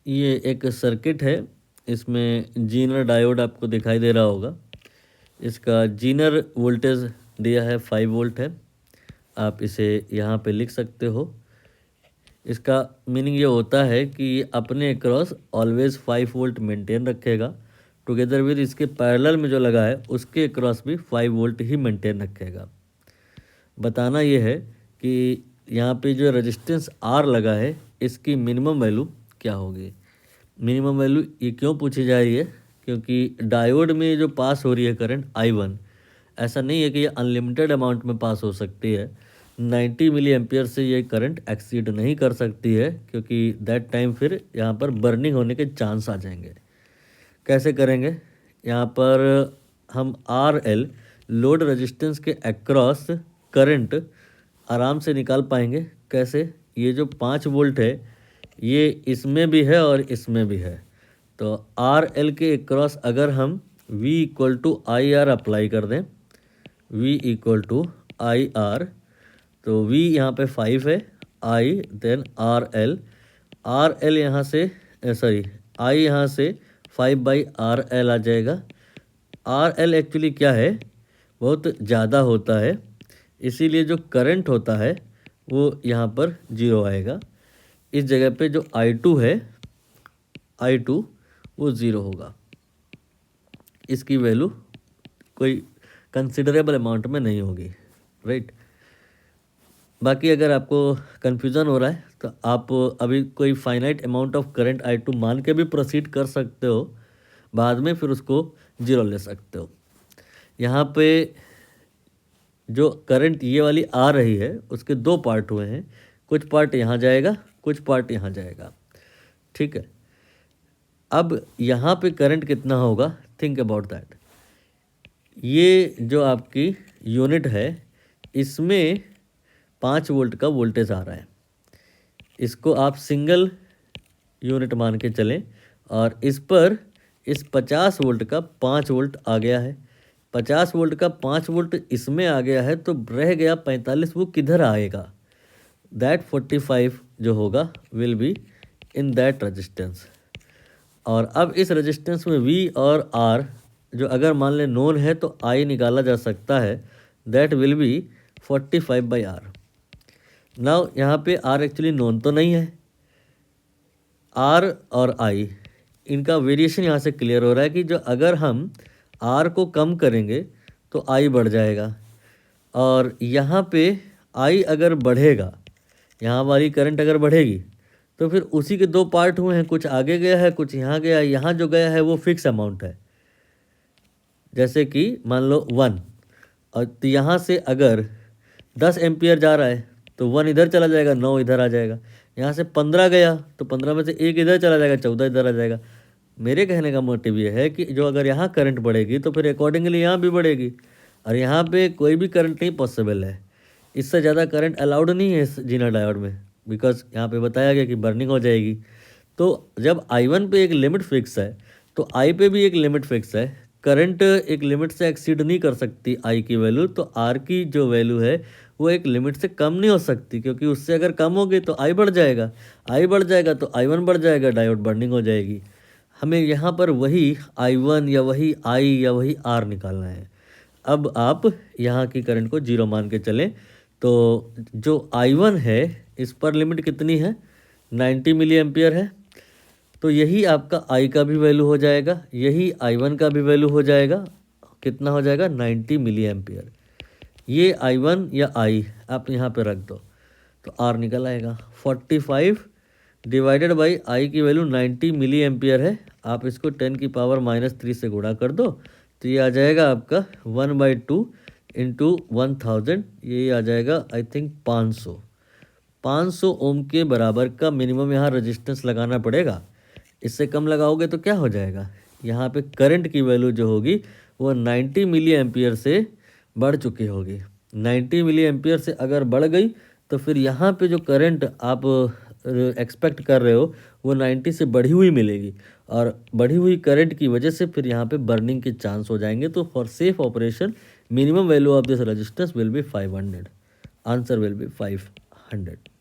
ये एक सर्किट है, इसमें जीनर डायोड आपको दिखाई दे रहा होगा। इसका जीनर वोल्टेज दिया है 5 वोल्ट है। आप इसे यहाँ पे लिख सकते हो। इसका मीनिंग ये होता है कि अपने अक्रॉस ऑलवेज 5 वोल्ट मेंटेन रखेगा, टुगेदर विद इसके पैरेलल में जो लगा है उसके अक्रॉस भी 5 वोल्ट ही मेंटेन रखेगा। बताना ये है कि यहाँ पे जो रेजिस्टेंस आर लगा है इसकी मिनिमम वैल्यू क्या होगी। मिनिमम वैल्यू ये क्यों पूछी जा रही है, क्योंकि डायोड में जो पास हो रही है करंट I1, ऐसा नहीं है कि ये अनलिमिटेड अमाउंट में पास हो सकती है। 90 मिली एम्पियर से ये करंट एक्सीड नहीं कर सकती है, क्योंकि दैट टाइम फिर यहाँ पर बर्निंग होने के चांस आ जाएंगे। कैसे करेंगे, यहाँ पर हम RL लोड रेजिस्टेंस के अक्रॉस करंट आराम से निकाल पाएंगे। कैसे, ये जो 5 वोल्ट है ये इसमें भी है और इसमें भी है, तो RL के अक्रॉस अगर हम V equal to IR apply कर दें, V इक्वल टू IR, तो V यहाँ पे 5 है, I देन RL यहाँ से I यहाँ से 5/RL आ जाएगा। RL एक्चुअली क्या है, बहुत ज़्यादा होता है, इसीलिए जो करंट होता है वो यहाँ पर 0 आएगा। इस जगह पे जो I2 है, I2 वो 0 होगा। इसकी वैल्यू कोई कंसिडरेबल अमाउंट में नहीं होगी, राइट। बाकी अगर आपको कन्फ्यूज़न हो रहा है तो आप अभी कोई finite amount of current I2 मान के भी प्रोसीड कर सकते हो, बाद में फिर उसको 0 ले सकते हो। यहाँ पे जो करंट ये वाली आ रही है उसके 2 पार्ट हुए हैं, कुछ पार्ट यहाँ जाएगा, कुछ पार्ट यहाँ जाएगा, ठीक है। अब यहाँ पे करंट कितना होगा, थिंक अबाउट दैट। ये जो आपकी यूनिट है इसमें 5 वोल्ट का वोल्टेज आ रहा है, इसको आप सिंगल यूनिट मान के चलें, और इस पर इस 50 वोल्ट का 5 वोल्ट आ गया है। 50 वोल्ट का 5 वोल्ट इसमें आ गया है, तो रह गया 45, वो किधर आएगा, दैट 45 जो होगा will be in that resistance. और अब इस रजिस्टेंस में V और R जो अगर मान लें नोन है तो I निकाला जा सकता है, that will be 45/R। Now यहाँ पे R एक्चुअली नोन तो नहीं है, R और I इनका वेरिएशन यहाँ से क्लियर हो रहा है कि जो अगर हम R को कम करेंगे तो I बढ़ जाएगा, और यहाँ पे I अगर बढ़ेगा, यहाँ वाली करंट अगर बढ़ेगी तो फिर उसी के 2 पार्ट हुए हैं, कुछ आगे गया है कुछ यहाँ गया है। यहाँ जो गया है वो फिक्स अमाउंट है, जैसे कि मान लो 1, और तो यहाँ से अगर 10 एम्पियर जा रहा है तो 1 इधर चला जाएगा, 9 इधर आ जाएगा। यहाँ से 15 गया तो 15 में से 1 इधर चला जाएगा, 14 इधर आ जाएगा। मेरे कहने का मोटिव ये है कि जो अगर यहाँ करंट बढ़ेगी तो फिर अकॉर्डिंगली यहाँ भी बढ़ेगी, और यहाँ पे कोई भी करंट नहीं पॉसिबल है, इससे ज़्यादा करंट अलाउड नहीं है इस जीनर डायोड में, बिकॉज यहाँ पे बताया गया कि बर्निंग हो जाएगी। तो जब I1 पे एक लिमिट फिक्स है तो I पे भी एक लिमिट फिक्स है। करंट एक लिमिट से एक्सीड नहीं कर सकती I की वैल्यू, तो R की जो वैल्यू है वो एक लिमिट से कम नहीं हो सकती, क्योंकि उससे अगर कम होगी तो I बढ़ जाएगा, I बढ़ जाएगा तो I1 बढ़ जाएगा, डायोड बर्निंग हो जाएगी। हमें यहाँ पर वही I1 या वही I या वही R निकालना है। अब आप यहाँ की करंट को 0 मान के चलें, तो जो I1 है इस पर लिमिट कितनी है, 90 मिली एम्पियर है, तो यही आपका I का भी वैल्यू हो जाएगा, यही I1 का भी वैल्यू हो जाएगा। कितना हो जाएगा, 90 मिली एम्पियर। ये I1 या I आप यहाँ पे रख दो तो R निकल आएगा। 45 डिवाइडेड बाई I की वैल्यू 90 मिली एम्पियर है, आप इसको 10 की पावर -3 से गुणा कर दो तो ये आ जाएगा आपका 1/2 इंटू 1000, ये आ जाएगा आई थिंक 500 ओम के बराबर का मिनिमम यहाँ रजिस्टेंस लगाना पड़ेगा। इससे कम लगाओगे तो क्या हो जाएगा, यहाँ पे करंट की वैल्यू जो होगी वो 90 मिली एम्पियर से बढ़ चुकी होगी। 90 मिली एम्पियर से अगर बढ़ गई तो फिर यहाँ पे जो करंट आप एक्सपेक्ट कर रहे हो वो 90 से बढ़ी हुई मिलेगी, और बढ़ी हुई करंट की वजह से फिर यहाँ पे बर्निंग के चांस हो जाएंगे। तो for safe operation minimum value of this resistance will be 500, answer will be 500।